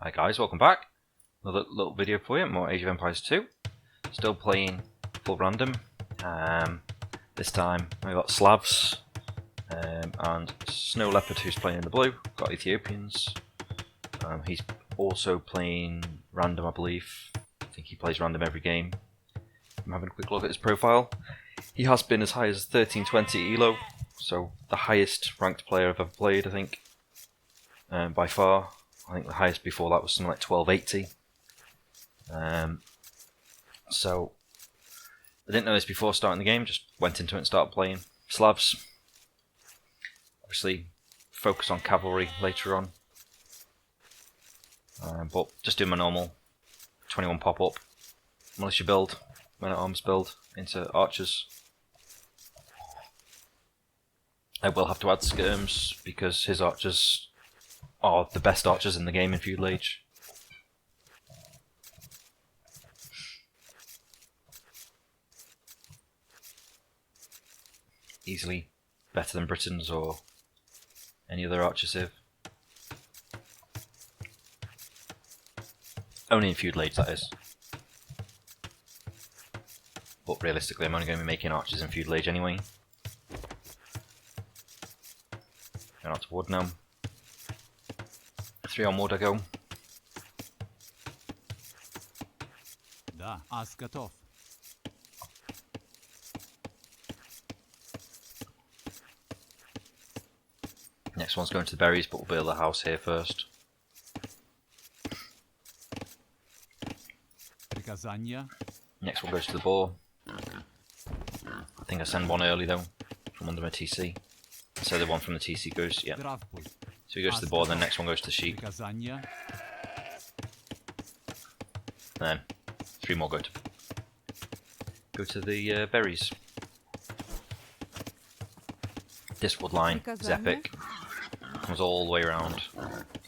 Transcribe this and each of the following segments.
Hi guys, welcome back. Another little video for you, more Age of Empires 2. Still playing full random. This time I got Slavs and Snow Leopard, who's playing in the blue. Got Ethiopians. He's also playing random, I believe. I think he plays random every game. I'm having a quick look at his profile. He has been as high as 1320 elo, so the highest ranked player I've ever played, I think, by far. I think the highest before that was something like 1280. So I didn't know this before starting the game, just went into it and started playing Slavs. Obviously focus on cavalry later on, but just do my normal 21 pop-up militia build, men-at-arms build into archers. I will have to add skirms because his archers are the best archers in the game in Feudal Age. Easily better than Britain's or any other archer civ. Only in Feudal Age, that is. But realistically, I'm only going to be making archers in Feudal Age anyway. Going out to wood now. 3 on wood I go. Да, ас готов. Next one's going to the berries, but we'll build a house here first. Приказания. Next one goes to the boar. I think I send one early though, from under my TC. So the one from the TC goes, yeah. Здравствуй. So he goes to the boar, then the next one goes to the sheep. Приказания. Then 3 more go to the berries. This wood line is epic. Comes all the way around,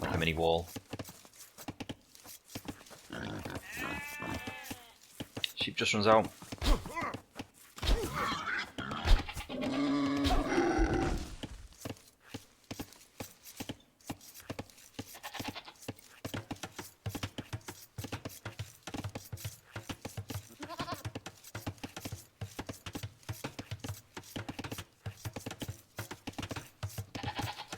like a mini wall. Sheep just runs out.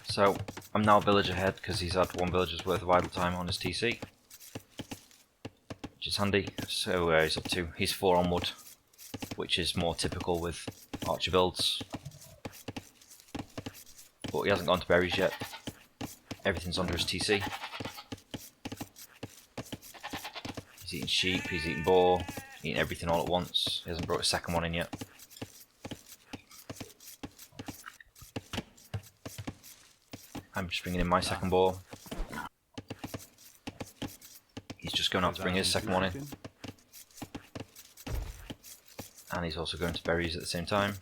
So I'm now a village ahead because he's had 1 village's worth of idle time on his TC, which is handy. So he's up to, he's 4 on wood, which is more typical with archer builds. But he hasn't gone to berries yet. Everything's under his TC. He's eating sheep, he's eating boar, eating everything all at once. He hasn't brought his second one in yet. I'm just bringing in my second boar. He's just going out to bring his second one in. And he's also going to berries at the same time.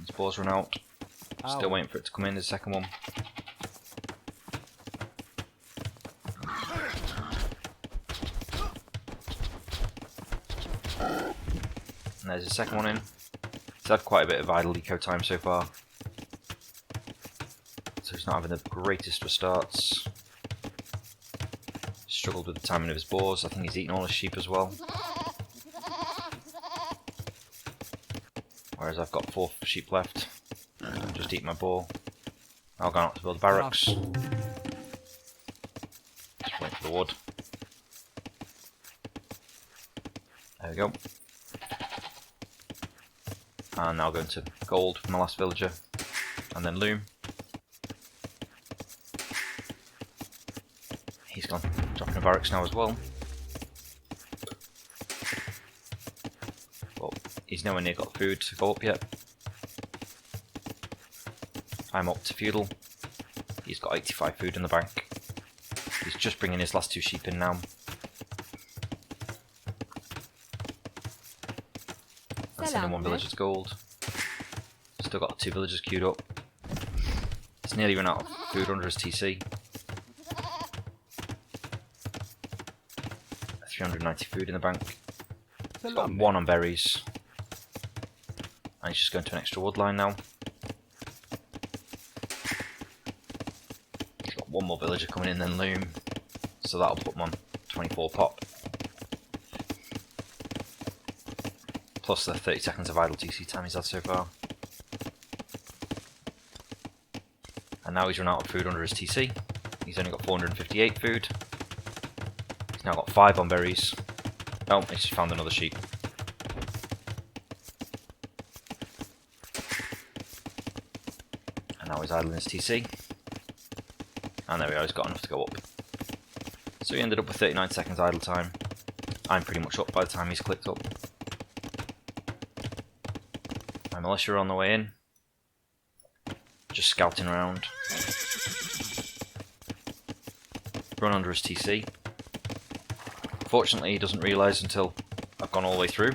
His boars run out. Still waiting for it to come in, his second one. And there's the second one in. He's had quite a bit of idle eco time so far, so he's not having the greatest of starts. Struggled with the timing of his boars. I think he's eaten all his sheep as well. Whereas I've got 4 sheep left. Just eat my boar. I'll go out to build the barracks. Just wait for the wood. There we go. And now going to gold for my last villager, and then loom. He's gone, dropping a barracks now as well. But he's nowhere near got food to go up yet. I'm up to feudal. He's got 85 food in the bank. He's just bringing his last 2 sheep in now. And sending 1 villager's gold. Still got 2 villagers queued up. He's nearly run out of food under his TC. 390 food in the bank. He's got 1 on berries. And he's just going to an extra wood line now. He's got one more villager coming in, then loom. So that'll put him on 24 pop. Plus the 30 seconds of idle TC time he's had so far. And now he's run out of food under his TC. He's only got 458 food. He's now got 5 on berries. Oh, he's found another sheep. And now he's idling his TC. And there we are, he's got enough to go up. So he ended up with 39 seconds idle time. I'm pretty much up by the time he's clicked up. My militia are on the way in. Just scouting around. Run under his TC. Fortunately, he doesn't realise until I've gone all the way through.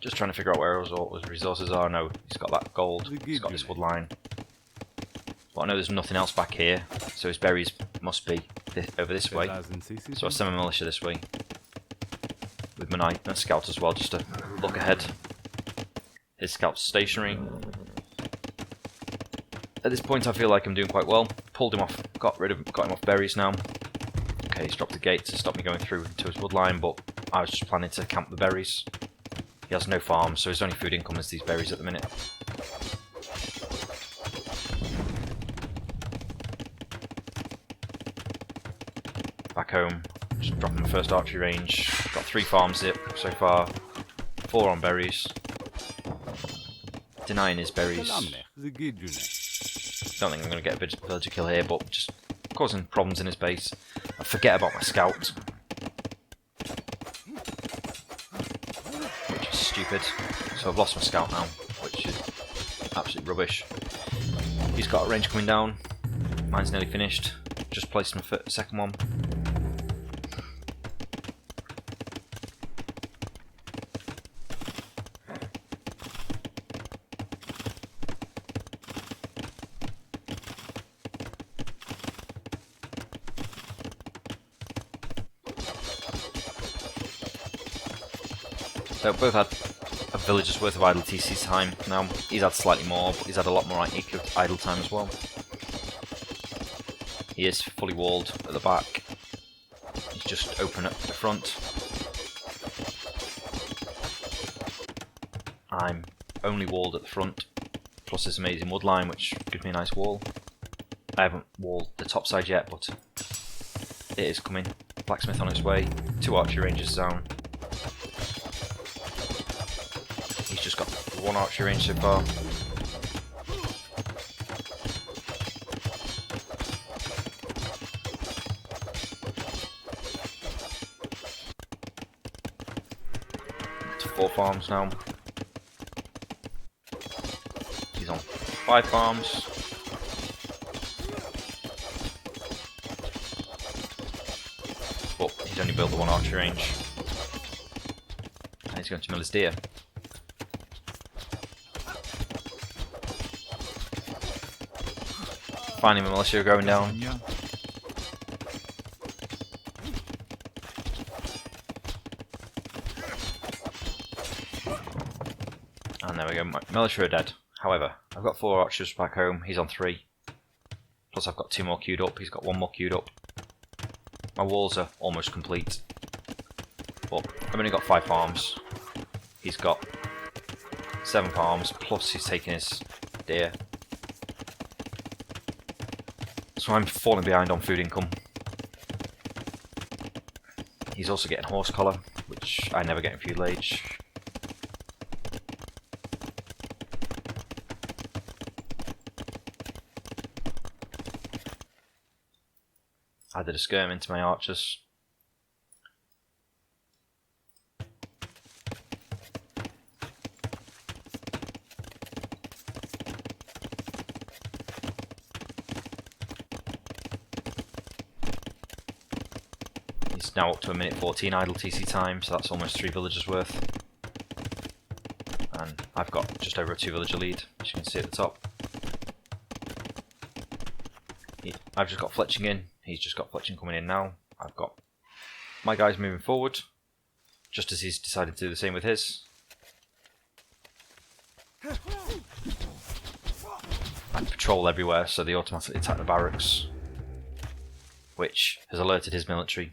Just trying to figure out where his resources are. No, he's got that gold. He's got this wood line. But I know there's nothing else back here, so his berries must be over this way. So I send my militia this way. With my night scout as well, just to look ahead. His scout's stationary. At this point I feel like I'm doing quite well. Pulled him off, got him off berries now. Okay, he's dropped the gate to stop me going through to his wood line, but I was just planning to camp the berries. He has no farm, so his only food income is these berries at the minute. Back home, just dropping the first archery range. Got 3 farms zip so far, 4 on berries. Denying his berries. Don't think I'm going to get a villager kill here, but just causing problems in his base. I forget about my scout, which is stupid. So I've lost my scout now, which is absolute rubbish. He's got a range coming down. Mine's nearly finished. Just placed my second one. So both had a village's worth of idle TC time. Now he's had slightly more, but he's had a lot more idle time as well. He is fully walled at the back. He's just open at the front. I'm only walled at the front, plus this amazing wood line which gives me a nice wall. I haven't walled the top side yet, but it is coming. Blacksmith on his way, 2 archery ranges down. He's just got 1 archery range so far. To 4 farms now. He's on 5 farms. But he's only built the 1 archery range. And he's going to mill his deer. Finding my militia going down. And there we go, my militia are dead. However, I've got 4 archers back home, he's on 3. Plus I've got 2 more queued up, he's got 1 more queued up. My walls are almost complete. But I've only got 5 farms. He's got 7 farms, plus he's taking his deer. So I'm falling behind on food income. He's also getting horse collar, which I never get in feudal age. I did a skirm into my archers. He's now up to 1:14 idle TC time, so that's almost 3 villagers worth. And I've got just over a 2 villager lead, as you can see at the top. I've just got fletching in, he's just got fletching coming in now. I've got my guy's moving forward, just as he's decided to do the same with his. I patrol everywhere, so they automatically attack the barracks, which has alerted his military.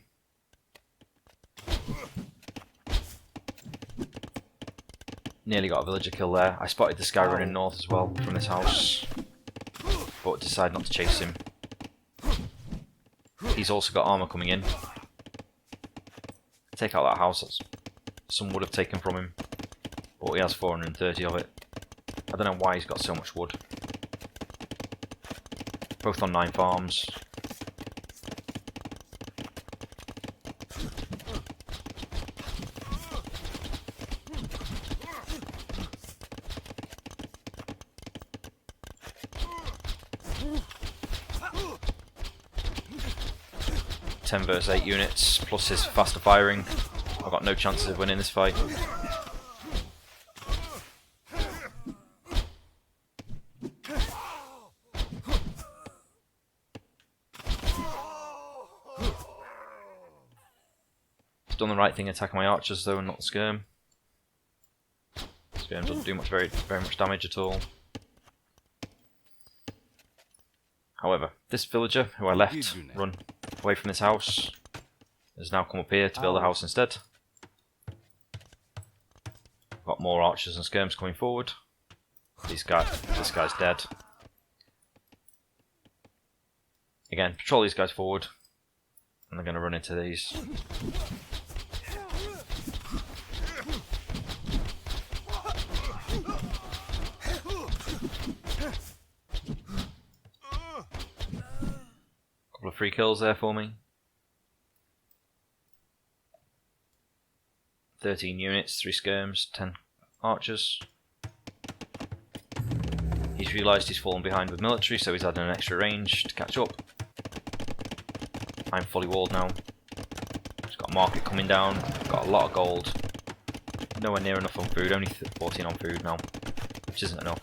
Nearly got a villager kill there. I spotted this guy running north as well from this house, but decided not to chase him. He's also got armour coming in. Take out that house that some would have taken from him, but he has 430 of it. I don't know why he's got so much wood. Both on 9 farms. Ten versus 8 units, plus his faster firing. I've got no chances of winning this fight. Done the right thing attacking my archers though, and not the skirm. Skirm doesn't do very much damage at all. However, this villager who I left run away from this house has now come up here to build a house instead. Got more archers and skirms coming forward. This guy's dead. Again, patrol these guys forward, and they're going to run into these. Couple of free kills there for me. 13 units, 3 skirms, 10 archers. He's realised he's fallen behind with military, so he's adding an extra range to catch up. I'm fully walled now. Just got a market coming down, got a lot of gold. Nowhere near enough on food, only 14 on food now, which isn't enough.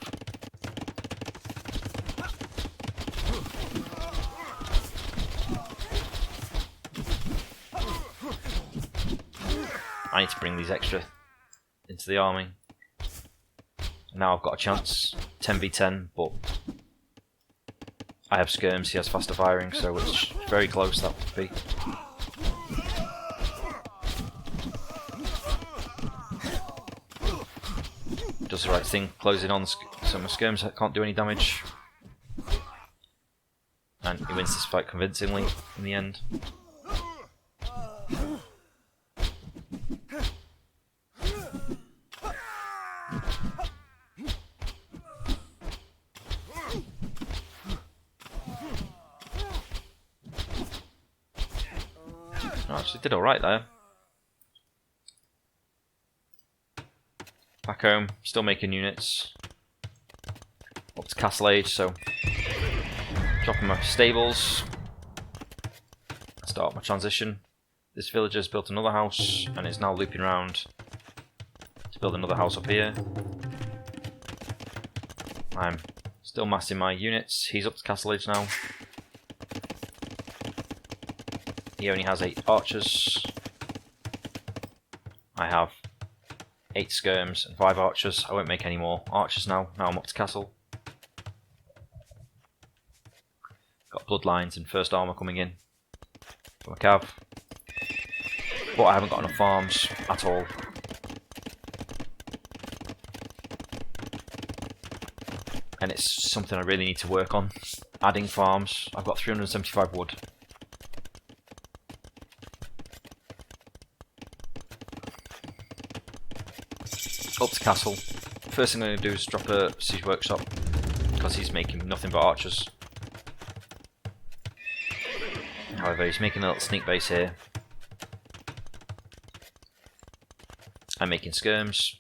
I need to bring these extra into the army. Now I've got a chance, 10v10, but I have skirms, he has faster firing, so it's very close that would be. Does the right thing, closing on so my skirms can't do any damage. And he wins this fight convincingly in the end. Actually did alright there. Back home, still making units. Up to castle age, so dropping my stables. Start my transition. This villager's built another house and is now looping around to build another house up here. I'm still massing my units. He's up to castle age now. He only has 8 archers. I have 8 skirms and 5 archers. I won't make any more archers now. Now I'm up to castle. Got bloodlines and first armour coming in from a cav. But I haven't got enough farms at all. And it's something I really need to work on. Adding farms. I've got 375 wood. Up to castle. First thing I'm going to do is drop a siege workshop because he's making nothing but archers. However, he's making a little sneak base here. I'm making skirms.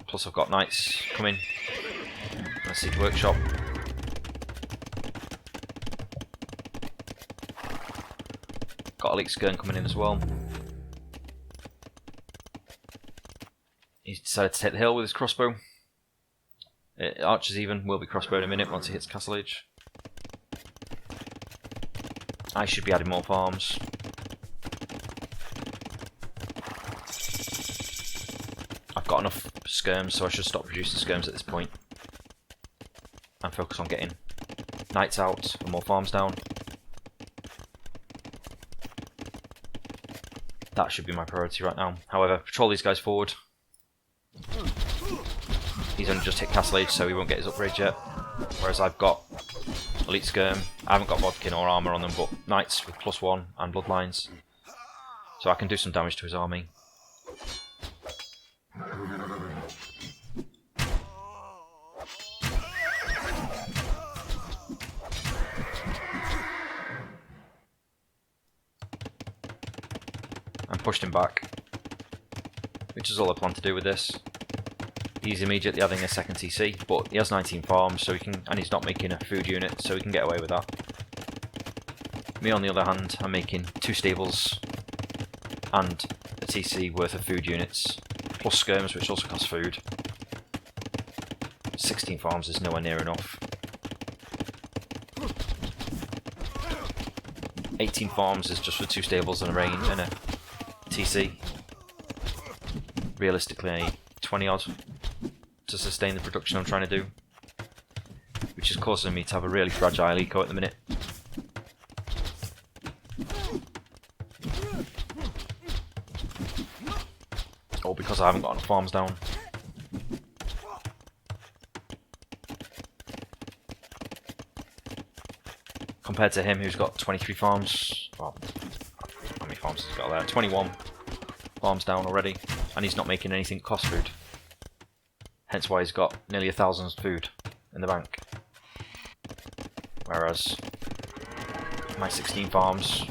Plus I've got knights coming. A siege workshop. Got a leak skirm coming in as well. He's decided to take the hill with his crossbow. Archers even will be crossbow in a minute once he hits castle age. I should be adding more farms. got enough skirms, so I should stop producing skirms at this point and focus on getting knights out and more farms down. That should be my priority right now. However, patrol these guys forward. He's only just hit Castle Age, so he won't get his upgrade yet. Whereas I've got Elite Skirm. I haven't got Vodkin or armour on them, but Knights with +1 and Bloodlines. So I can do some damage to his army. And pushed him back, which is all I plan to do with this. He's immediately adding a second TC, but he has 19 farms, so he can, and he's not making a food unit, so he can get away with that. Me, on the other hand, I'm making 2 stables and a TC worth of food units, plus skirms, which also cost food. 16 farms is nowhere near enough. 18 farms is just for 2 stables and a range and a TC. Realistically, I need 20 odd to sustain the production I'm trying to do, which is causing me to have a really fragile eco at the minute. All because I haven't got enough farms down. Compared to him, who's got 23 farms. Well, how many farms has he got there? 21 farms down already, and he's not making anything cost food. Hence why he's got nearly 1,000 food in the bank. Whereas my 16 farms,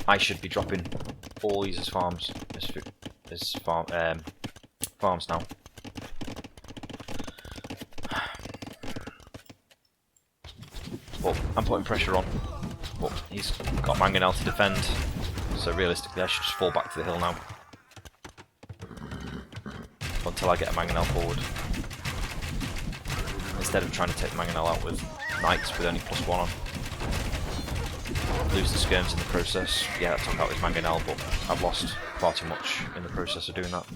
I should be dropping all these as farms, farms now. But I'm putting pressure on. But he's got Mangonel to defend, so realistically I should just fall back to the hill now. Until I get a Mangonel forward. Instead of trying to take Mangonel out with Knights with only +1 on. Lose the skirms in the process. Yeah, that took out his Mangonel, but I've lost far too much in the process of doing that.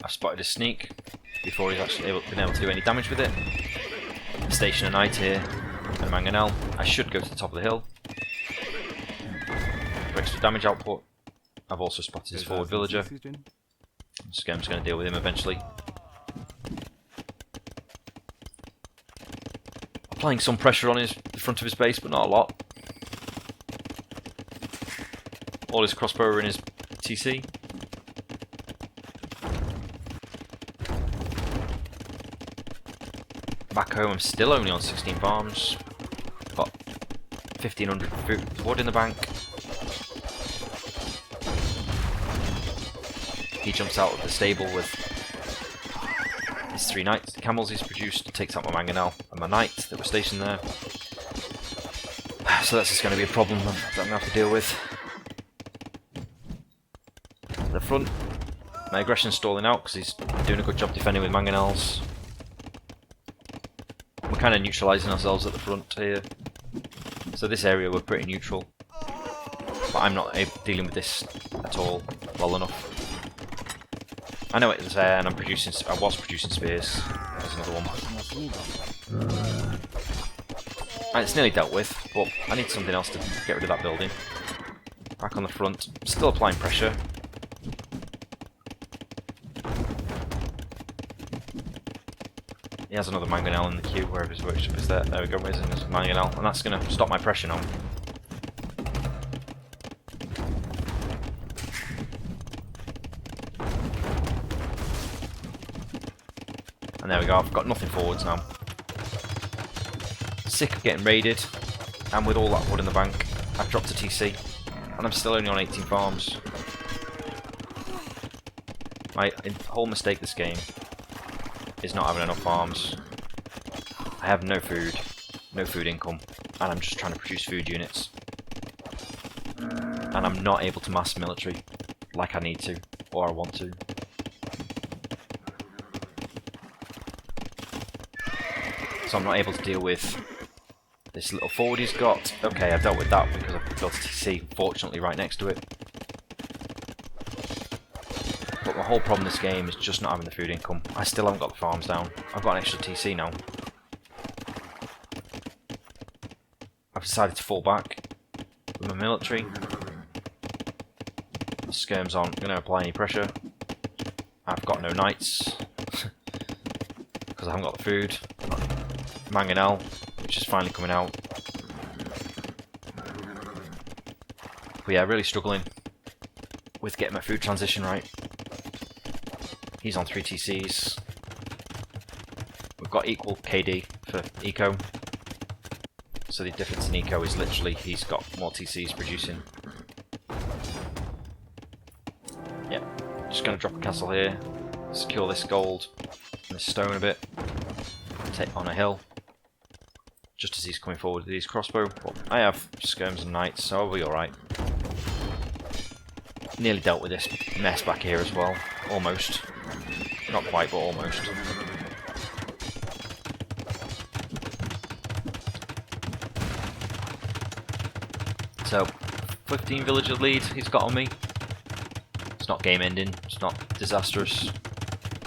I've spotted a sneak before he's actually been able to do any damage with it. Station a Knight here and a Mangonel. I should go to the top of the hill for extra damage output. I've also spotted his forward villager. Skirm's going to deal with him eventually. Applying some pressure on the front of his base, but not a lot. All his crossbow are in his TC. Back home, I'm still only on 16 farms. Got 1,500 wood in the bank. He jumps out of the stable with his 3 knights, camels he's produced, takes out my Mangonel and my knight that were stationed there. So that's just going to be a problem that I'm going to have to deal with. At the front, my aggression's stalling out because he's doing a good job defending with Mangonels. We're kind of neutralising ourselves at the front here. So this area we're pretty neutral. But I'm not dealing with this at all well enough. I know it's there and I was producing spears. There's another one. And it's nearly dealt with, but I need something else to get rid of that building. Back on the front, still applying pressure. He has another Mangonel in the queue, wherever his workshop is there. There we go, where's his Mangonel? And that's going to stop my pressure now. And there we go, I've got nothing forwards now. Sick of getting raided, and with all that wood in the bank, I've dropped a TC, and I'm still only on 18 farms. My whole mistake this game is not having enough farms. I have no food income, and I'm just trying to produce food units. And I'm not able to mass military like I need to, or I want to. so I'm not able to deal with this little forward he's got. Okay, I dealt with that because I've built a TC, fortunately, right next to it. But my whole problem this game is just not having the food income. I still haven't got the farms down. I've got an extra TC now. I've decided to fall back with my military. The skirms aren't going to apply any pressure. I've got no knights because I haven't got the food. Mangonel, which is finally coming out. But yeah, really struggling with getting my food transition right. He's on 3 TCs. We've got equal KD for eco. So the difference in eco is literally he's got more TCs producing. Yep, just going to drop a castle here, secure this gold and this stone a bit, take on a hill, just as he's coming forward with his crossbow. But I have skirms and knights, so I'll be alright. Nearly dealt with this mess back here as well, almost. Not quite, but almost. So, 15 villager lead he's got on me. It's not game ending, it's not disastrous.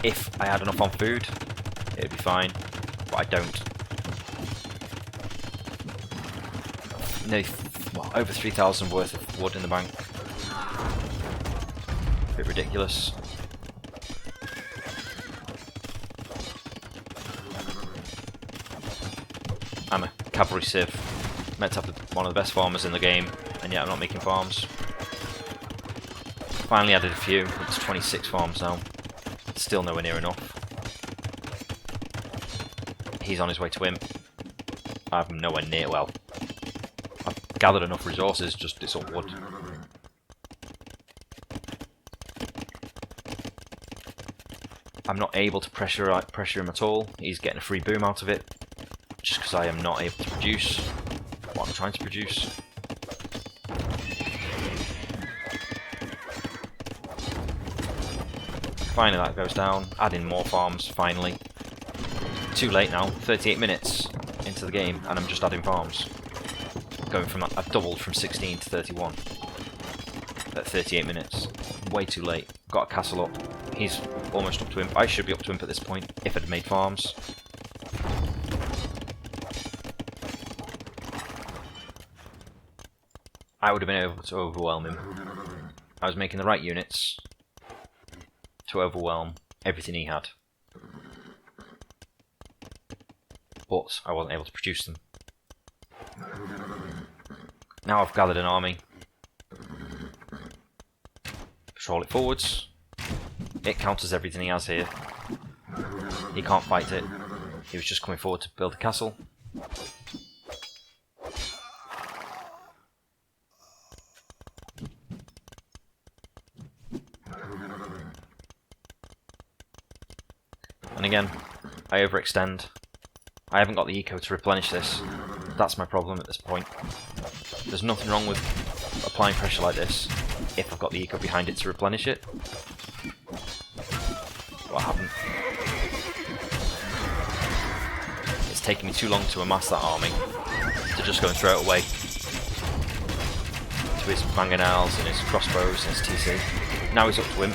If I had enough on food, it'd be fine, but I don't. Nearly, well, over 3,000 worth of wood in the bank. A bit ridiculous. I'm a cavalry civ, meant to have one of the best farmers in the game, and yet I'm not making farms. Finally added a few, it's 26 farms now. Still nowhere near enough. He's on his way to Imp. I'm nowhere near, well, I've gathered enough resources, just it's all wood. I'm not able to pressure him at all. He's getting a free boom out of it, just because I am not able to produce what I'm trying to produce. Finally that goes down, adding more farms, finally. Too late now, 38 minutes into the game and I'm just adding farms. Going from, I've doubled from 16 to 31 at 38 minutes. Way too late. Got a castle up. He's almost up to Imp. I should be up to Imp at this point if I'd made farms. I would have been able to overwhelm him. I was making the right units to overwhelm everything he had. But I wasn't able to produce them. Now I've gathered an army. Patrol it forwards. It counters everything he has here. He can't fight it. He was just coming forward to build a castle. And again, I overextend. I haven't got the eco to replenish this. That's my problem at this point. There's nothing wrong with applying pressure like this if I've got the eco behind it to replenish it. But I haven't. It's taken me too long to amass that army to just go and throw it away to his mangonels and his crossbows and his TC. Now he's up to Imp.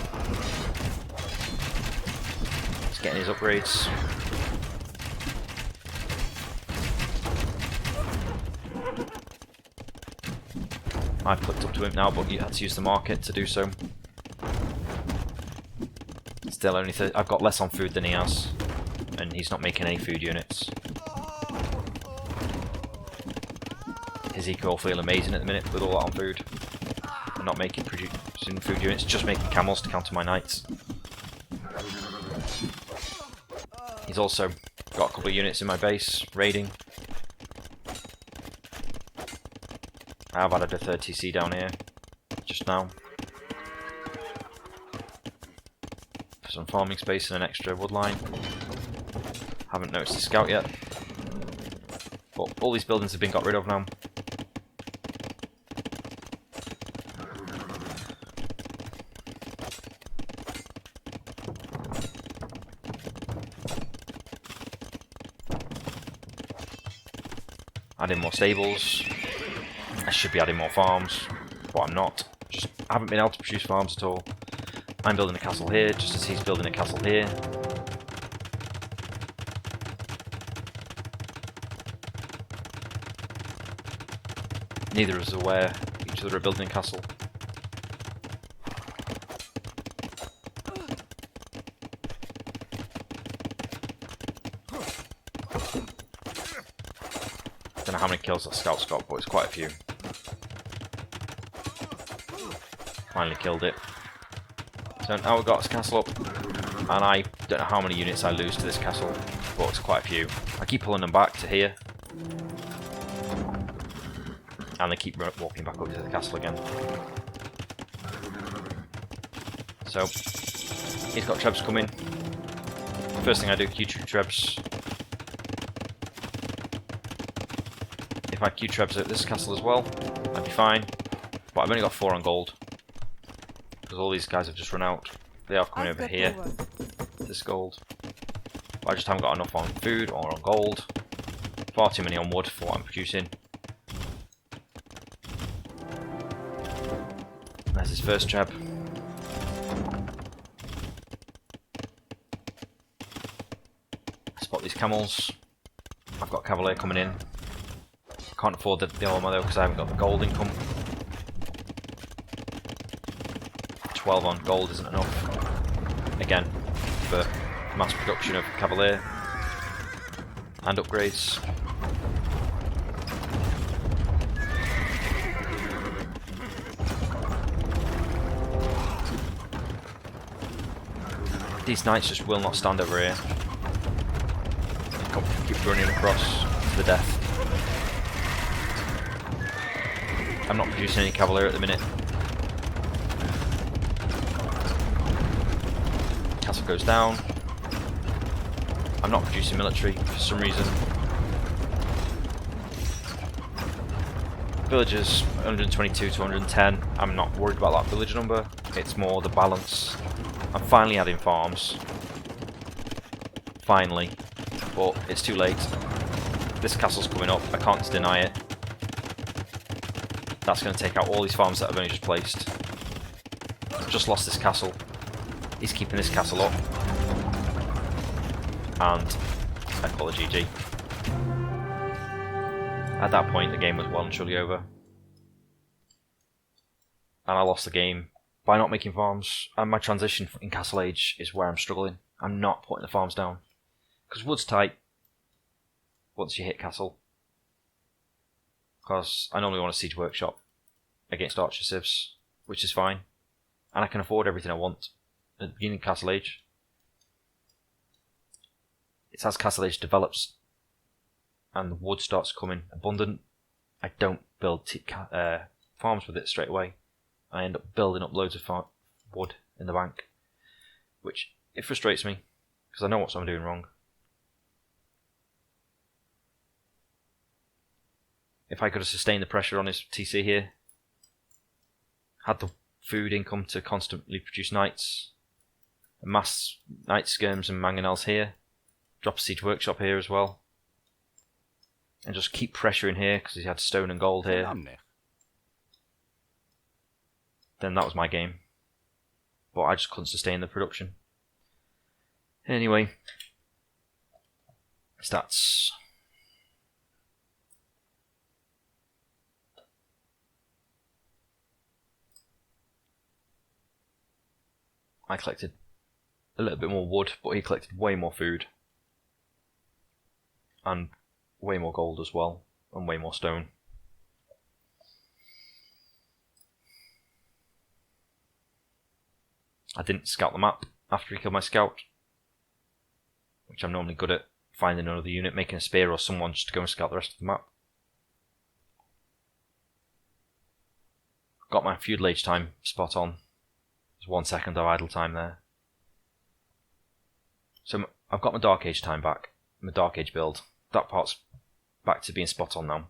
He's getting his upgrades. I've clicked up to Imp now, but you had to use the market to do so. Still only I've got less on food than he has, and he's not making any food units. His eco will feel amazing at the minute with all that on food. I'm not making producing food units, just making camels to counter my knights. He's also got a couple of units in my base, raiding. I have added a third TC down here, just now. For some farming space and an extra wood line. Haven't noticed the scout yet. But all these buildings have been got rid of now. adding more stables. I should be adding more farms, but I'm not. Just haven't been able to produce farms at all. I'm building a castle here, just as he's building a castle here. Neither of us are aware each other are building a castle. Don't know how many kills that scout's got, but it's quite a few. Finally killed it. So now we've got this castle up, and I don't know how many units I lose to this castle, but it's quite a few. I keep pulling them back to here, and they keep walking back up to the castle again. So he's got trebs coming. First thing I do, Q trebs. If I Q trebs at this castle as well, I'd be fine. But I've only got 4 on gold, because all these guys have just run out. They are coming over here, this gold. But I just haven't got enough on food or on gold. Far too many on wood for what I'm producing. There's his first trap. Spot these camels. I've got cavalier coming in. Can't afford the armor though because I haven't got the gold income. 12 on gold isn't enough. Again, for mass production of cavalier and upgrades. These knights just will not stand over here. Keep running across to the death. I'm not producing any cavalier at the minute. Castle goes down. I'm not producing military for some reason. Villagers 122 to 110. I'm not worried about that village number. It's more the balance. I'm finally adding farms. Finally. But it's too late. This castle's coming up. I can't deny it. That's going to take out all these farms that I've only just placed. I've just lost this castle. He's keeping this castle up. And I call it GG. At that point the game was well and truly over. And I lost the game by not making farms. And my transition in Castle Age is where I'm struggling. I'm not putting the farms down. Because wood's tight once you hit castle. Because I normally want a siege workshop against archer civs, which is fine. And I can afford everything I want at the beginning of Castle Age. It's as Castle Age develops and the wood starts coming abundant, I don't build farms with it straight away. I end up building up loads of wood in the bank, which it frustrates me because I know what I'm doing wrong. If I could have sustained the pressure on his TC here, had the food income to constantly produce knights, mass knight skirms and mangonels here, drop a siege workshop here as well, and just keep pressuring here because he had stone and gold here, then that was my game. But I just couldn't sustain the production. Anyway, stats. I collected a little bit more wood, but he collected way more food. And way more gold as well, and way more stone. I didn't scout the map after he killed my scout, which I'm normally good at, finding another unit, making a spear or someone just to go and scout the rest of the map. Got my feudal age time spot on. There's 1 second of idle time there. So I've got my dark age time back, my dark age build. That part's back to being spot on now.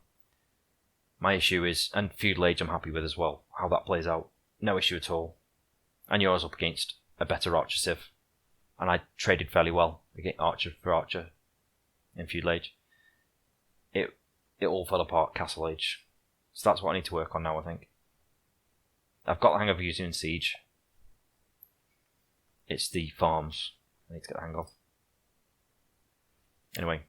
My issue is, and feudal age I'm happy with as well, how that plays out. No issue at all. And yours up against a better archer civ. And I traded fairly well against archer for archer in feudal age. It it all fell apart Castle Age. So that's what I need to work on now, I think. I've got the hang of using Siege. It's the farms I need to get the hang of. Anyway,